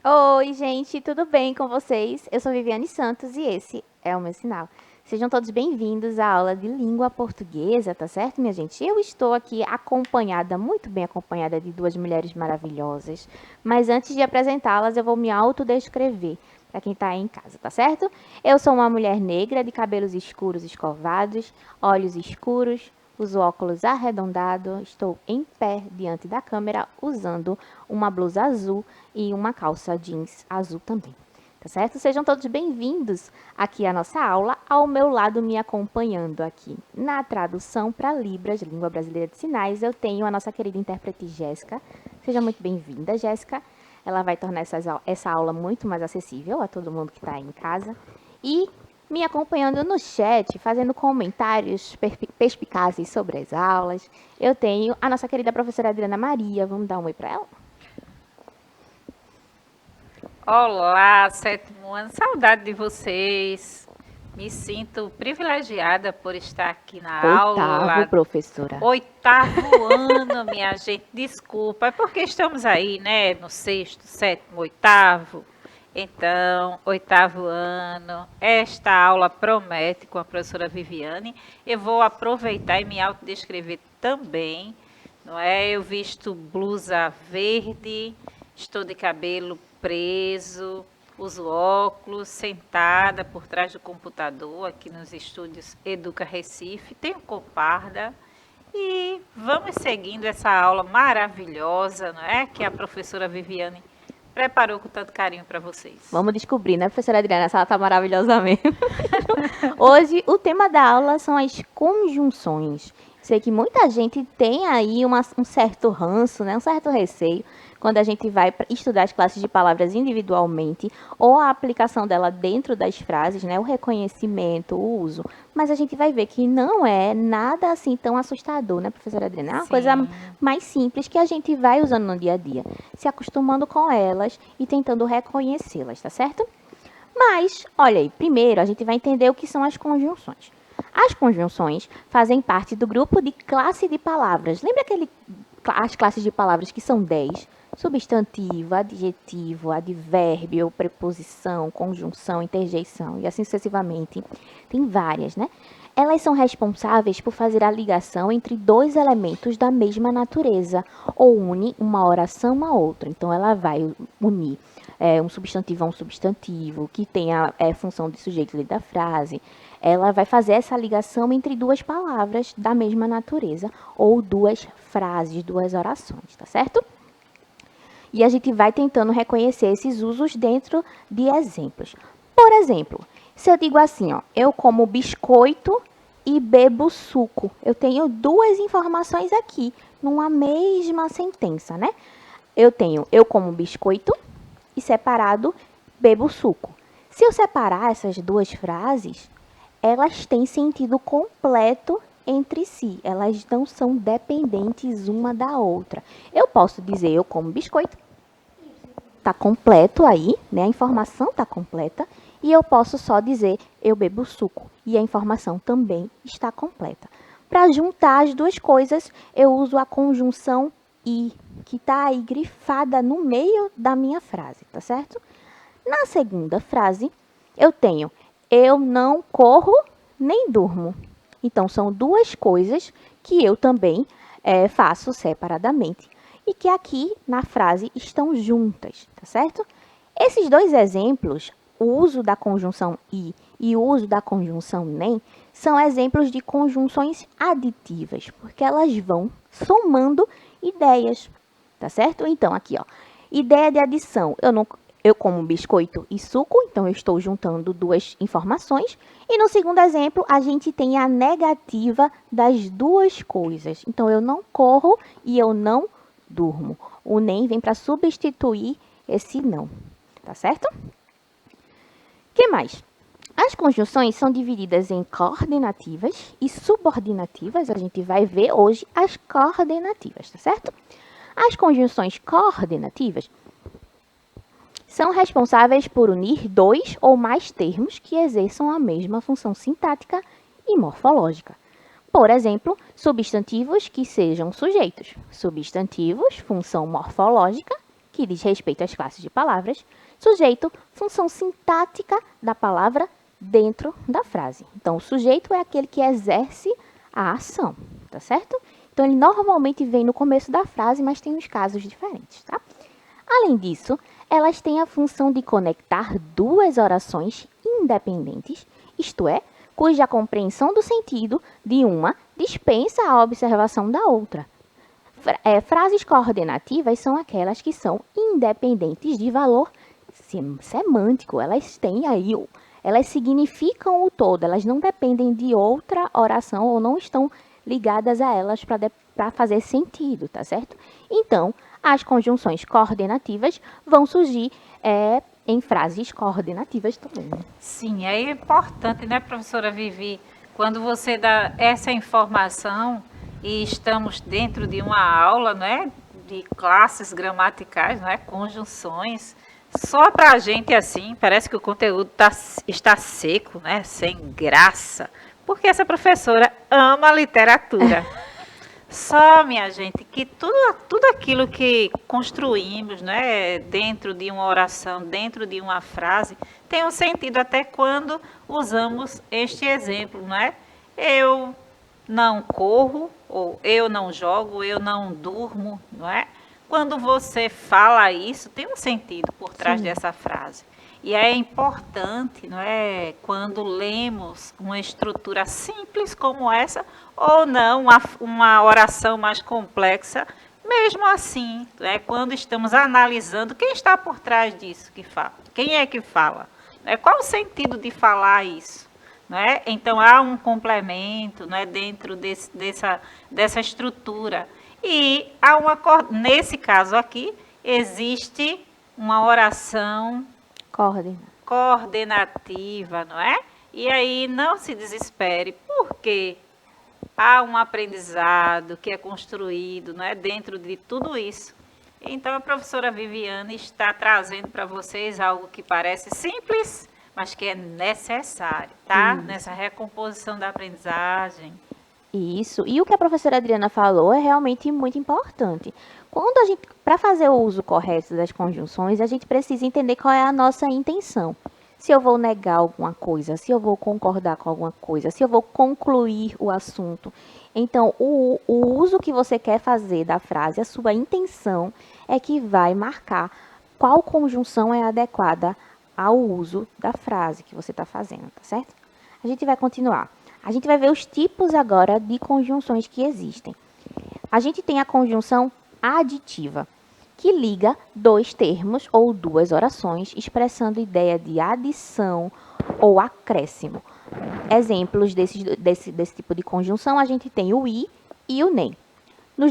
Oi, gente, tudo bem com vocês? Eu sou Viviane Santos e esse é o meu sinal. Sejam todos bem-vindos à aula de língua portuguesa, tá certo, minha gente? Eu estou aqui acompanhada, muito bem acompanhada de duas mulheres maravilhosas, mas antes de apresentá-las, eu vou me autodescrever para quem está aí em casa, tá certo? Eu sou uma mulher negra de cabelos escuros escovados, olhos escuros, uso óculos arredondado, estou em pé diante da câmera usando uma blusa azul e uma calça jeans azul também. Tá certo? Sejam todos bem-vindos aqui à nossa aula, ao meu lado me acompanhando aqui na tradução para Libras, Língua Brasileira de Sinais, eu tenho a nossa querida intérprete Jéssica. Seja muito bem-vinda, Jéssica. Ela vai tornar essa aula muito mais acessível a todo mundo que está aí em casa. E me acompanhando no chat, fazendo comentários perspicazes sobre as aulas, eu tenho a nossa querida professora Adriana Maria. Vamos dar um oi para ela? Olá, sétimo ano, saudade de vocês. Me sinto privilegiada por estar aqui na Oitavo, aula. professora. Oitavo ano, minha gente, desculpa, é porque estamos aí, né, no sexto, sétimo, oitavo. Então, oitavo ano, esta aula promete com a professora Viviane. Eu vou aproveitar e me autodescrever também, não é? Eu visto blusa verde, estou de cabelo preso, uso óculos, sentada por trás do computador aqui nos estúdios Educa Recife, tenho coparda e vamos seguindo essa aula maravilhosa, não é? Que a professora Viviane preparou com tanto carinho para vocês. Vamos descobrir, né, professora Adriana? Essa aula tá maravilhosa mesmo. Hoje, o tema da aula são as conjunções. Sei que muita gente tem aí um certo ranço, né, um certo receio, quando a gente vai estudar as classes de palavras individualmente ou a aplicação dela dentro das frases, né, o reconhecimento, o uso. Mas a gente vai ver que não é nada assim tão assustador, né, professora Adriana? É uma coisa mais simples que a gente vai usando no dia a dia, se acostumando com elas e tentando reconhecê-las, tá certo? Mas, olha aí, primeiro a gente vai entender o que são as conjunções. As conjunções fazem parte do grupo de classe de palavras. Lembra as classes de palavras que são 10? Substantivo, adjetivo, advérbio, preposição, conjunção, interjeição e assim sucessivamente. Tem várias, né? Elas são responsáveis por fazer a ligação entre dois elementos da mesma natureza ou une uma oração a outra. Então, ela vai unir um substantivo a um substantivo, que tem a função de sujeito da frase. Ela vai fazer essa ligação entre duas palavras da mesma natureza ou duas frases, duas orações, tá certo? E a gente vai tentando reconhecer esses usos dentro de exemplos. Por exemplo, se eu digo assim, ó, eu como biscoito e bebo suco. Eu tenho duas informações aqui, numa mesma sentença, né? Eu como biscoito e separado bebo suco. Se eu separar essas duas frases, elas têm sentido completo entre si. Elas não são dependentes uma da outra. Eu posso dizer eu como biscoito, está completo aí, né? A informação está completa. E eu posso só dizer eu bebo suco e a informação também está completa. Para juntar as duas coisas, eu uso a conjunção e, que está aí grifada no meio da minha frase, tá certo? Na segunda frase, eu tenho eu não corro nem durmo. Então, são duas coisas que eu também faço separadamente e que aqui na frase estão juntas, tá certo? Esses dois exemplos, o uso da conjunção e o uso da conjunção nem, são exemplos de conjunções aditivas, porque elas vão somando ideias, tá certo? Então, aqui, ó, ideia de adição. Eu como biscoito e suco, então eu estou juntando duas informações. E no segundo exemplo, a gente tem a negativa das duas coisas. Então, eu não corro e eu não durmo. O nem vem para substituir esse não, tá certo? O que mais? As conjunções são divididas em coordenativas e subordinativas. A gente vai ver hoje as coordenativas, tá certo? As conjunções coordenativas são responsáveis por unir dois ou mais termos que exerçam a mesma função sintática e morfológica. Por exemplo, substantivos que sejam sujeitos. Substantivos, função morfológica, que diz respeito às classes de palavras. Sujeito, função sintática da palavra dentro da frase. Então, o sujeito é aquele que exerce a ação, tá certo? Então, ele normalmente vem no começo da frase, mas tem uns casos diferentes, tá? Além disso, elas têm a função de conectar duas orações independentes, isto é, cuja compreensão do sentido de uma dispensa a observação da outra. Frases coordenativas são aquelas que são independentes de valor semântico. Elas têm aí, elas significam o todo, elas não dependem de outra oração ou não estão ligadas a elas para fazer sentido, tá certo? Então, as conjunções coordenativas vão surgir em frases coordenativas também. Sim, é importante, né, professora Vivi, quando você dá essa informação e estamos dentro de uma aula, né, de classes gramaticais, né, conjunções, só para a gente assim, parece que o conteúdo está seco, né, sem graça, porque essa professora ama literatura. Só, minha gente, que tudo aquilo que construímos, né, dentro de uma oração, dentro de uma frase, tem um sentido até quando usamos este exemplo, né? Eu não corro, ou eu não jogo, eu não durmo, não é? Quando você fala isso, tem um sentido por trás dessa frase. E é importante, não é, quando lemos uma estrutura simples como essa, ou não, uma oração mais complexa, mesmo assim, né, quando estamos analisando quem está por trás disso que fala, quem é que fala, né, qual o sentido de falar isso? Né? Então, há um complemento, né, dentro dessa estrutura. E nesse caso aqui, existe uma oração coordenativa, não é? E aí não se desespere, porque há um aprendizado que é construído, não é, dentro de tudo isso. Então, a professora Viviane está trazendo para vocês algo que parece simples, mas que é necessário, tá? Isso. Nessa recomposição da aprendizagem. Isso. E o que a professora Adriana falou é realmente muito importante. Para fazer o uso correto das conjunções, a gente precisa entender qual é a nossa intenção. Se eu vou negar alguma coisa, se eu vou concordar com alguma coisa, se eu vou concluir o assunto. Então, o uso que você quer fazer da frase, a sua intenção, é que vai marcar qual conjunção é adequada ao uso da frase que você está fazendo, tá certo? A gente vai continuar. A gente vai ver os tipos agora de conjunções que existem. A gente tem a conjunção aditiva, que liga dois termos ou duas orações, expressando ideia de adição ou acréscimo. Exemplos desse tipo de conjunção, a gente tem o i e o nem.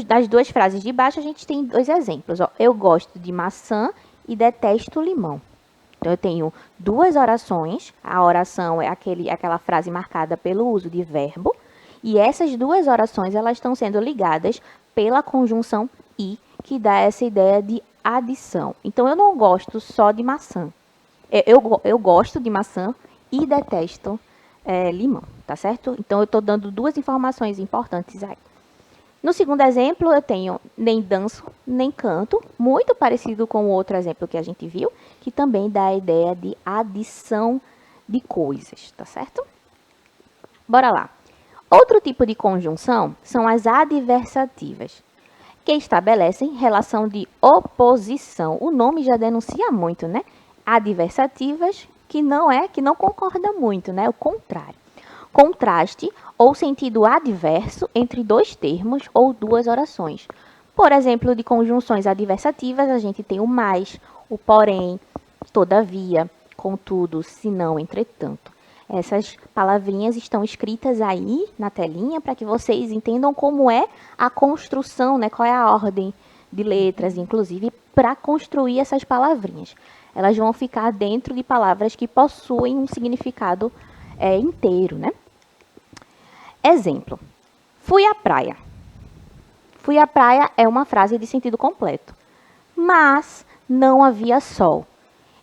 Das duas frases de baixo, a gente tem dois exemplos. Ó. Eu gosto de maçã e detesto limão. Então, eu tenho duas orações. A oração é aquela frase marcada pelo uso de verbo. E essas duas orações, elas estão sendo ligadas pela conjunção i, que dá essa ideia de adição. Então, eu não gosto só de maçã. Eu gosto de maçã e detesto limão, tá certo? Então, eu estou dando duas informações importantes aí. No segundo exemplo, eu tenho nem danço, nem canto, muito parecido com o outro exemplo que a gente viu, que também dá a ideia de adição de coisas, tá certo? Bora lá. Outro tipo de conjunção são as adversativas, que estabelecem relação de oposição. O nome já denuncia muito, né? Adversativas que não concorda muito, né? O contrário. Contraste ou sentido adverso entre dois termos ou duas orações. Por exemplo, de conjunções adversativas, a gente tem o mais, o porém, todavia, contudo, senão, entretanto. Essas palavrinhas estão escritas aí na telinha para que vocês entendam como é a construção, né? Qual é a ordem de letras, inclusive, para construir essas palavrinhas. Elas vão ficar dentro de palavras que possuem um significado inteiro, né? Exemplo. Fui à praia. Fui à praia é uma frase de sentido completo. Mas não havia sol.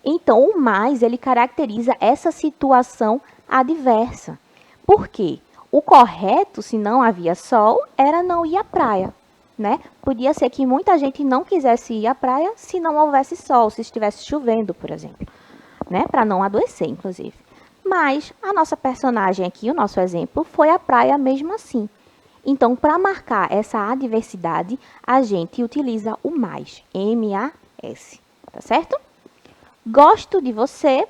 Então, o mais, ele caracteriza essa situação adversa. Por quê? O correto, se não havia sol, era não ir à praia. né? Podia ser que muita gente não quisesse ir à praia se não houvesse sol, se estivesse chovendo, por exemplo, né? Para não adoecer, inclusive. Mas a nossa personagem aqui, o nosso exemplo, foi à praia mesmo assim. Então, para marcar essa adversidade, a gente utiliza o mais, M-A-S, tá certo? Gosto de você,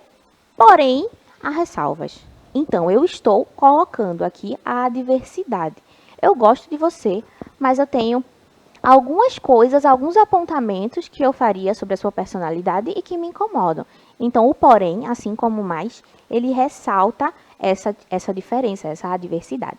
porém, há ressalvas. Então, eu estou colocando aqui a adversidade. Eu gosto de você, mas eu tenho algumas coisas, alguns apontamentos que eu faria sobre a sua personalidade e que me incomodam. Então, o porém, assim como o mais, ele ressalta essa diferença, essa adversidade.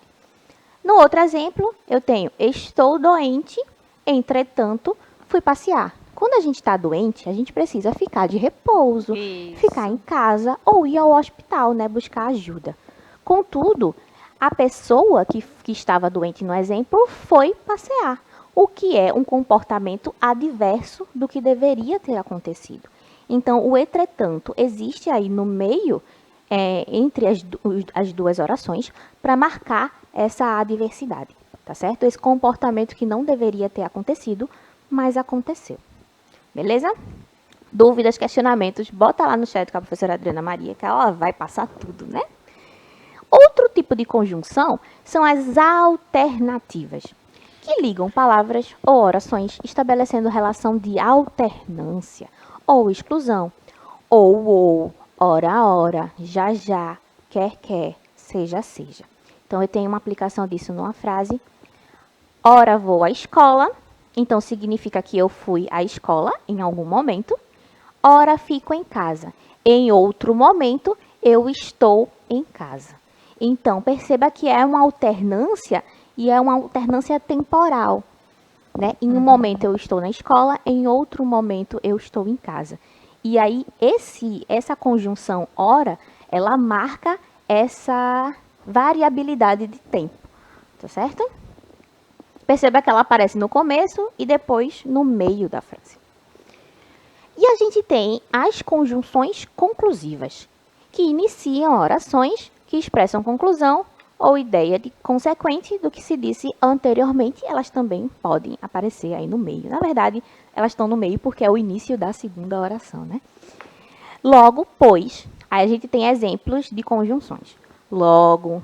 No outro exemplo, eu tenho estou doente, entretanto, fui passear. Quando a gente está doente, a gente precisa ficar de repouso, ficar em casa ou ir ao hospital, né, buscar ajuda. Contudo, a pessoa que estava doente no exemplo foi passear, o que é um comportamento adverso do que deveria ter acontecido. Então, o entretanto existe aí no meio, entre as duas orações, para marcar essa adversidade, tá certo? Esse comportamento que não deveria ter acontecido, mas aconteceu. Beleza? Dúvidas, questionamentos, bota lá no chat com a professora Adriana Maria, que ela vai passar tudo, né? Outro tipo de conjunção são as alternativas, que ligam palavras ou orações estabelecendo relação de alternância ou exclusão, ou, ora, já, quer, seja. Então, eu tenho uma aplicação disso numa frase. Ora, vou à escola. Então, significa que eu fui à escola em algum momento. Ora, fico em casa. Em outro momento, eu estou em casa. Então, perceba que é uma alternância e é uma alternância temporal, né? Em um momento eu estou na escola, em outro momento eu estou em casa. E aí, essa conjunção ora, ela marca essa variabilidade de tempo, tá certo? Perceba que ela aparece no começo e depois no meio da frase. E a gente tem as conjunções conclusivas, que iniciam orações que expressam conclusão ou ideia de consequente do que se disse anteriormente. Elas também podem aparecer aí no meio. Na verdade, elas estão no meio porque é o início da segunda oração, né? Logo, pois, aí a gente tem exemplos de conjunções. Logo,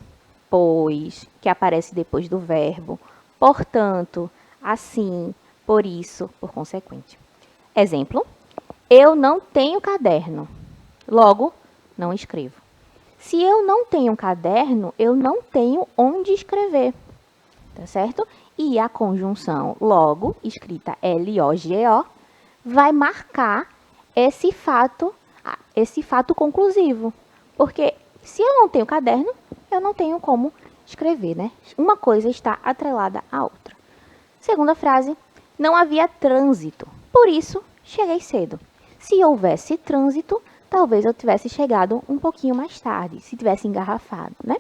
pois, que aparece depois do verbo. Portanto, assim, por isso, por consequente. Exemplo: eu não tenho caderno. Logo, não escrevo. Se eu não tenho caderno, eu não tenho onde escrever, tá certo? E a conjunção logo, escrita L-O-G-O, vai marcar esse fato conclusivo. Porque se eu não tenho caderno, eu não tenho como escrever, né? Uma coisa está atrelada à outra. Segunda frase: não havia trânsito, por isso cheguei cedo. Se houvesse trânsito, talvez eu tivesse chegado um pouquinho mais tarde, se tivesse engarrafado, né?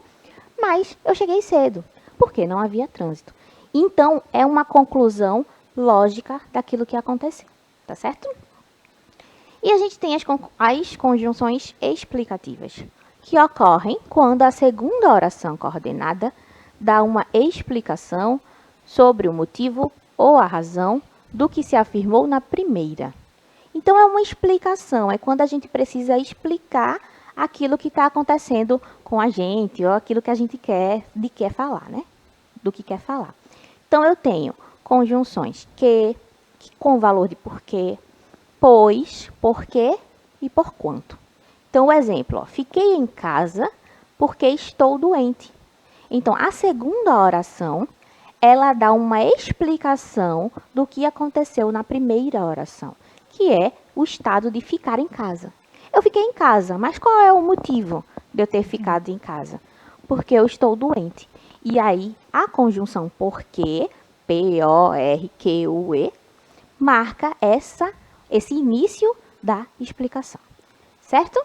Mas eu cheguei cedo, porque não havia trânsito. Então, é uma conclusão lógica daquilo que aconteceu, tá certo? E a gente tem as conjunções explicativas, que ocorrem quando a segunda oração coordenada dá uma explicação sobre o motivo ou a razão do que se afirmou na primeira. Então, é uma explicação, é quando a gente precisa explicar aquilo que está acontecendo com a gente, ou aquilo que a gente quer falar, né? Do que quer falar. Então, eu tenho conjunções que com valor de porquê, pois, porquê e por quanto. Então, o exemplo, ó, fiquei em casa porque estou doente. Então, a segunda oração, ela dá uma explicação do que aconteceu na primeira oração, que é o estado de ficar em casa. Eu fiquei em casa, mas qual é o motivo de eu ter ficado em casa? Porque eu estou doente. E aí, a conjunção porquê, P-O-R-Q-U-E, marca esse início da explicação. Certo?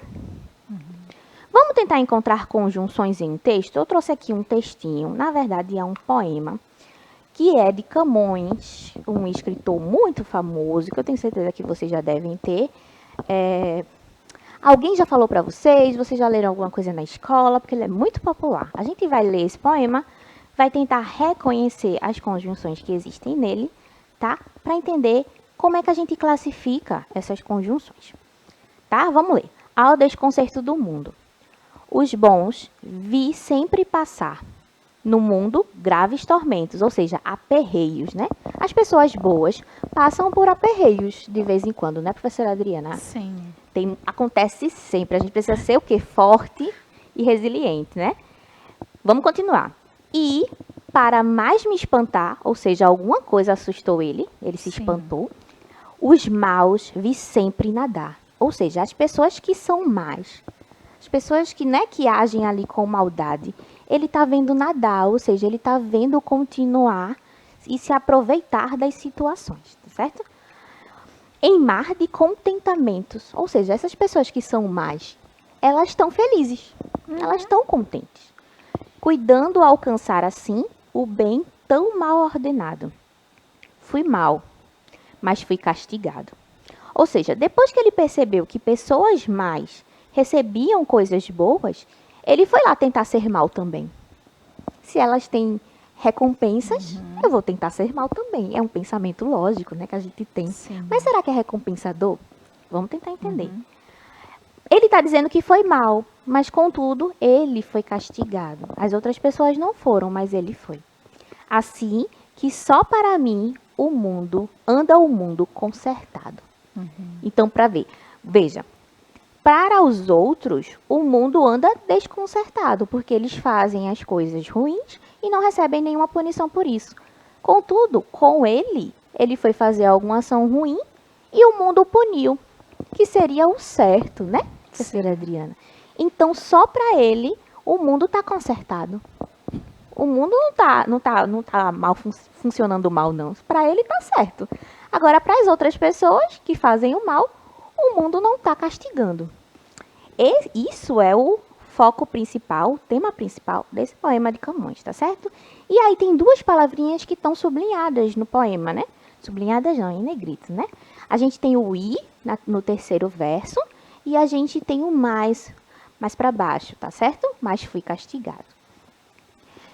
Vamos tentar encontrar conjunções em um texto? Eu trouxe aqui um textinho, na verdade é um poema, que é de Camões, um escritor muito famoso, que eu tenho certeza que vocês já devem ter. Alguém já falou para vocês já leram alguma coisa na escola, porque ele é muito popular. A gente vai ler esse poema, vai tentar reconhecer as conjunções que existem nele, tá? Para entender como é que a gente classifica essas conjunções. Tá? Vamos ler. Ao desconcerto do mundo. Os bons vi sempre passar. No mundo, graves tormentos, ou seja, aperreios, né? As pessoas boas passam por aperreios de vez em quando, né, professora Adriana? Sim. Acontece sempre. A gente precisa ser o quê? Forte e resiliente, né? Vamos continuar. E, para mais me espantar, ou seja, alguma coisa assustou ele se Sim. espantou, os maus vi sempre nadar. Ou seja, as pessoas que são más, as pessoas que, né, que agem ali com maldade, ele está vendo nadar, ou seja, ele está vendo continuar e se aproveitar das situações, tá certo? Em mar de contentamentos, ou seja, essas pessoas que são más, elas estão felizes, elas estão contentes, cuidando alcançar assim o bem tão mal ordenado. Fui mal, mas fui castigado. Ou seja, depois que ele percebeu que pessoas más recebiam coisas boas, ele foi lá tentar ser mal também. Se elas têm recompensas, eu vou tentar ser mal também. É um pensamento lógico, né, que a gente tem. Sim. Mas será que é recompensador? Vamos tentar entender. Ele está dizendo que foi mal, mas contudo, ele foi castigado. As outras pessoas não foram, mas ele foi. Assim que só para mim anda o mundo consertado. Então, para ver, veja, para os outros, o mundo anda desconcertado, porque eles fazem as coisas ruins e não recebem nenhuma punição por isso. Contudo, com ele foi fazer alguma ação ruim e o mundo o puniu, que seria o certo, né, professora Adriana? Então, só para ele, o mundo está consertado. O mundo não tá mal funcionando mal, não. Para ele está certo. Agora, para as outras pessoas que fazem o mal, o mundo não está castigando. Isso é o foco principal, o tema principal desse poema de Camões, tá certo? E aí tem duas palavrinhas que estão sublinhadas no poema, né? Sublinhadas não, em negrito, né? A gente tem o i no terceiro verso e a gente tem o mais para baixo, tá certo? Mas fui castigado.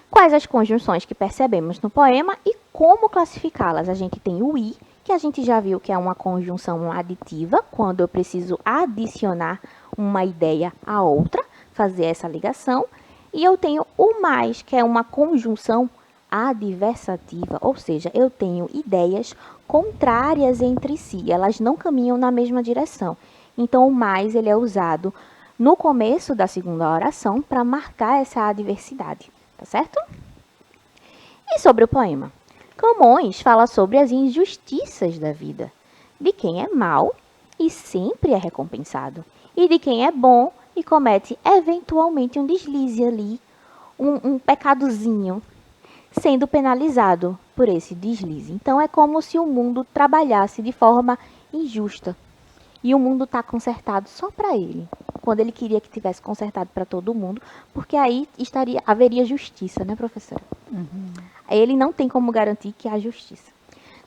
Quais as conjunções que percebemos no poema e como classificá-las? A gente tem o i, que a gente já viu que é uma conjunção aditiva, quando eu preciso adicionar uma ideia a outra, fazer essa ligação. E eu tenho o mais, que é uma conjunção adversativa, ou seja, eu tenho ideias contrárias entre si, elas não caminham na mesma direção. Então, o mais ele é usado no começo da segunda oração para marcar essa adversidade, tá certo? E sobre o poema? Camões fala sobre as injustiças da vida, de quem é mau e sempre é recompensado, e de quem é bom e comete eventualmente um deslize ali, um pecadozinho, sendo penalizado por esse deslize. Então é como se o mundo trabalhasse de forma injusta e o mundo está consertado só para ele, quando ele queria que tivesse consertado para todo mundo, porque aí haveria justiça, né, professora? Ele não tem como garantir que há justiça.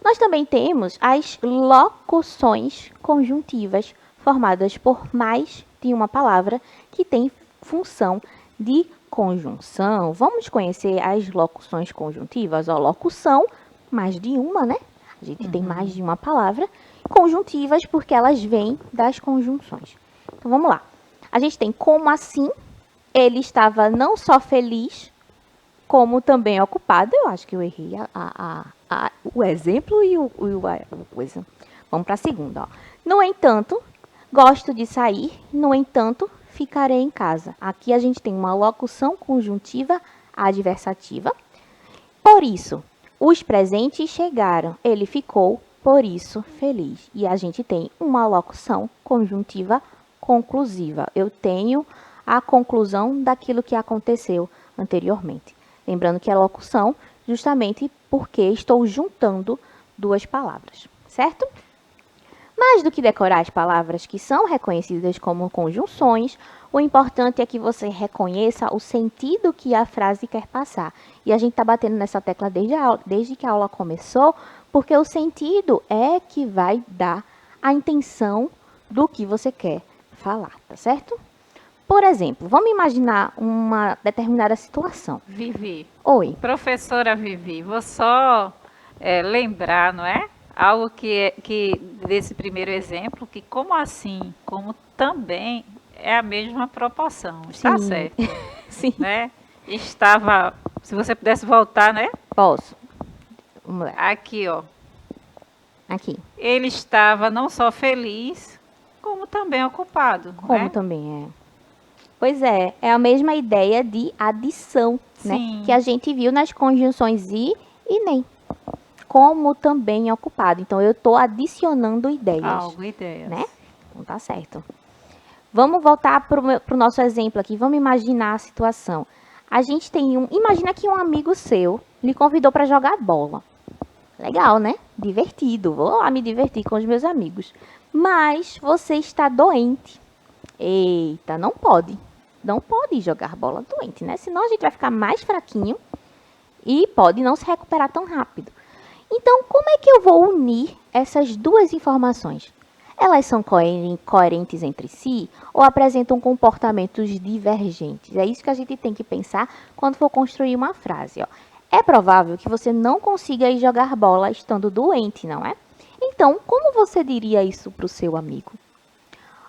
Nós também temos as locuções conjuntivas formadas por mais de uma palavra que tem função de conjunção. Vamos conhecer as locuções conjuntivas? A locução, mais de uma, né? A gente tem mais de uma palavra. Conjuntivas porque elas vêm das conjunções. Então, vamos lá. A gente tem como assim, ele estava não só feliz, como também ocupado. Eu acho que eu errei o exemplo e a coisa. Vamos para a segunda. Ó. No entanto, gosto de sair. No entanto, ficarei em casa. Aqui a gente tem uma locução conjuntiva adversativa. Por isso, os presentes chegaram. Ele ficou, por isso, feliz. E a gente tem uma locução conjuntiva conclusiva. Eu tenho a conclusão daquilo que aconteceu anteriormente. Lembrando que é locução justamente porque estou juntando duas palavras, certo? Mais do que decorar as palavras que são reconhecidas como conjunções, o importante é que você reconheça o sentido que a frase quer passar. E a gente está batendo nessa tecla desde que a aula começou, porque o sentido é que vai dar a intenção do que você quer falar, tá certo? Por exemplo, vamos imaginar uma determinada situação. Vivi. Oi. Professora Vivi, vou só lembrar, não é? algo que desse primeiro exemplo, que como assim, como também é a mesma proporção, está Sim. certo, Sim. né? Estava, se você pudesse voltar, né? Posso. Vamos lá. Aqui, ó. Aqui. Ele estava não só feliz, como também ocupado, Como né? também é. Pois é a mesma ideia de adição, né? Sim. Que a gente viu nas conjunções e nem. Como também ocupado. Então, eu estou adicionando ideias. Algo, ideias. Né? Então, tá certo. Vamos voltar para o nosso exemplo aqui. Vamos imaginar a situação. A gente tem imagina que um amigo seu lhe convidou para jogar bola. Legal, né? Divertido. Vou lá me divertir com os meus amigos. Mas você está doente. Eita, não pode. Não pode jogar bola doente, né? Senão a gente vai ficar mais fraquinho e pode não se recuperar tão rápido. Então, como é que eu vou unir essas duas informações? Elas são coerentes entre si ou apresentam comportamentos divergentes? É isso que a gente tem que pensar quando for construir uma frase. Ó. É provável que você não consiga ir jogar bola estando doente, não é? Então, como você diria isso para o seu amigo?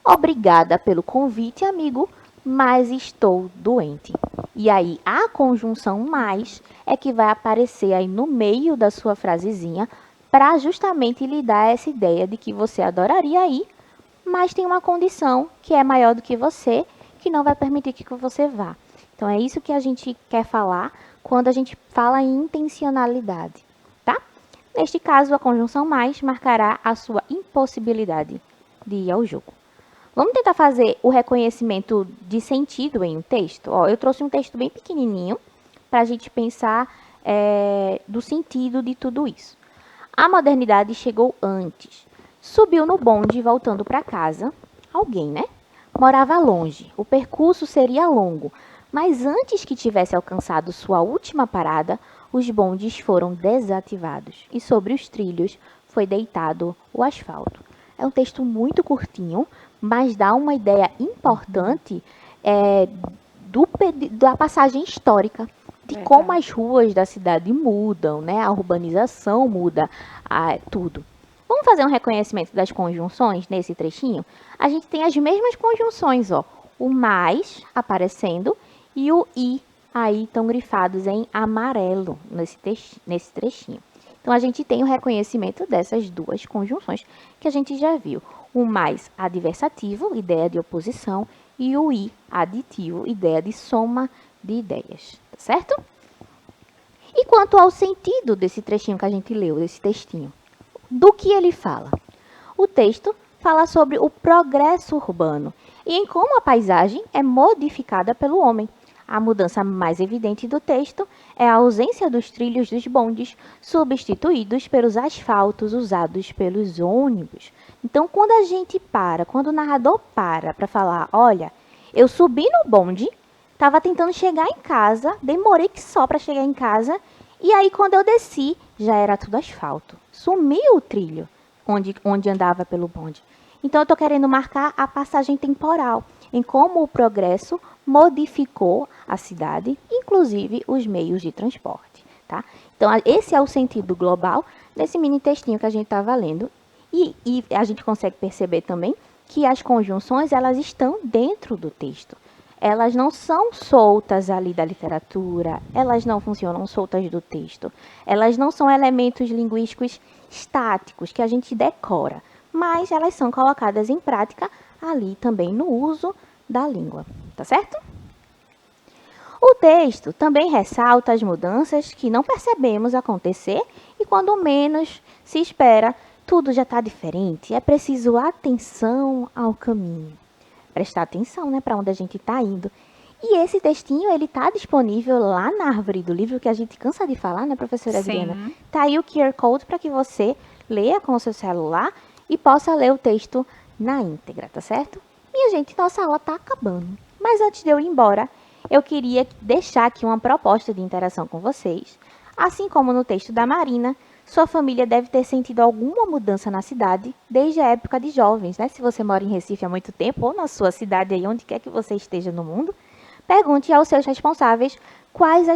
Obrigada pelo convite, amigo, mas estou doente. E aí, a conjunção mais é que vai aparecer aí no meio da sua frasezinha para justamente lhe dar essa ideia de que você adoraria ir, mas tem uma condição que é maior do que você, que não vai permitir que você vá. Então, é isso que a gente quer falar quando a gente fala em intencionalidade, tá? Neste caso, a conjunção mais marcará a sua impossibilidade de ir ao jogo. Vamos tentar fazer o reconhecimento de sentido em um texto? Ó, eu trouxe um texto bem pequenininho para a gente pensar do sentido de tudo isso. A modernidade chegou antes. Subiu no bonde voltando para casa. Alguém, né? Morava longe. O percurso seria longo. Mas antes que tivesse alcançado sua última parada, os bondes foram desativados. E sobre os trilhos foi deitado o asfalto. É um texto muito curtinho, mas dá uma ideia importante da passagem histórica, de como as ruas da cidade mudam, né? A urbanização muda, tudo. Vamos fazer um reconhecimento das conjunções nesse trechinho? A gente tem as mesmas conjunções, ó. O mais aparecendo e o i aí estão grifados em amarelo nesse trechinho. Então, a gente tem o reconhecimento dessas duas conjunções que a gente já viu. O mais adversativo, ideia de oposição, e o i aditivo, ideia de soma de ideias, tá certo? E quanto ao sentido desse trechinho que a gente leu, desse textinho, do que ele fala? O texto fala sobre o progresso urbano e em como a paisagem é modificada pelo homem. A mudança mais evidente do texto é a ausência dos trilhos dos bondes, substituídos pelos asfaltos usados pelos ônibus. Então, quando o narrador para falar, olha, eu subi no bonde, estava tentando chegar em casa, demorei que só para chegar em casa, e aí quando eu desci, já era tudo asfalto. Sumiu o trilho onde andava pelo bonde. Então, eu estou querendo marcar a passagem temporal, em como o progresso modificou a cidade, inclusive os meios de transporte, tá? Então, esse é o sentido global desse mini textinho que a gente estava lendo. E a gente consegue perceber também que as conjunções, elas estão dentro do texto. Elas não são soltas ali da literatura, elas não funcionam soltas do texto. Elas não são elementos linguísticos estáticos que a gente decora, mas elas são colocadas em prática ali também no uso da língua, tá certo? O texto também ressalta as mudanças que não percebemos acontecer e quando menos se espera, tudo já está diferente. É preciso atenção ao caminho. Prestar atenção, né, para onde a gente está indo. E esse textinho, ele está disponível lá na árvore do livro, que a gente cansa de falar, né, professora Adriana? Tá aí o QR Code para que você leia com o seu celular e possa ler o texto na íntegra, tá certo? Minha gente, nossa aula está acabando. Mas antes de eu ir embora, eu queria deixar aqui uma proposta de interação com vocês. Assim como no texto da Marina, sua família deve ter sentido alguma mudança na cidade desde a época de jovens, né? Se você mora em Recife há muito tempo ou na sua cidade aí, onde quer que você esteja no mundo, Pergunte aos seus responsáveis quais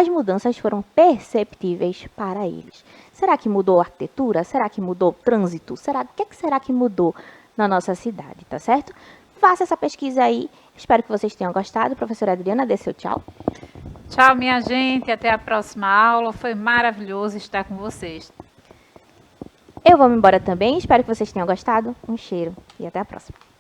mudanças foram perceptíveis para eles. Será que mudou a arquitetura? Será que mudou o trânsito? O que será que mudou na nossa cidade, tá certo? Faça essa pesquisa aí. Espero que vocês tenham gostado. Professora Adriana, dê seu tchau. Tchau, minha gente. Até a próxima aula. Foi maravilhoso estar com vocês. Eu vou me embora também. Espero que vocês tenham gostado. Um cheiro e até a próxima.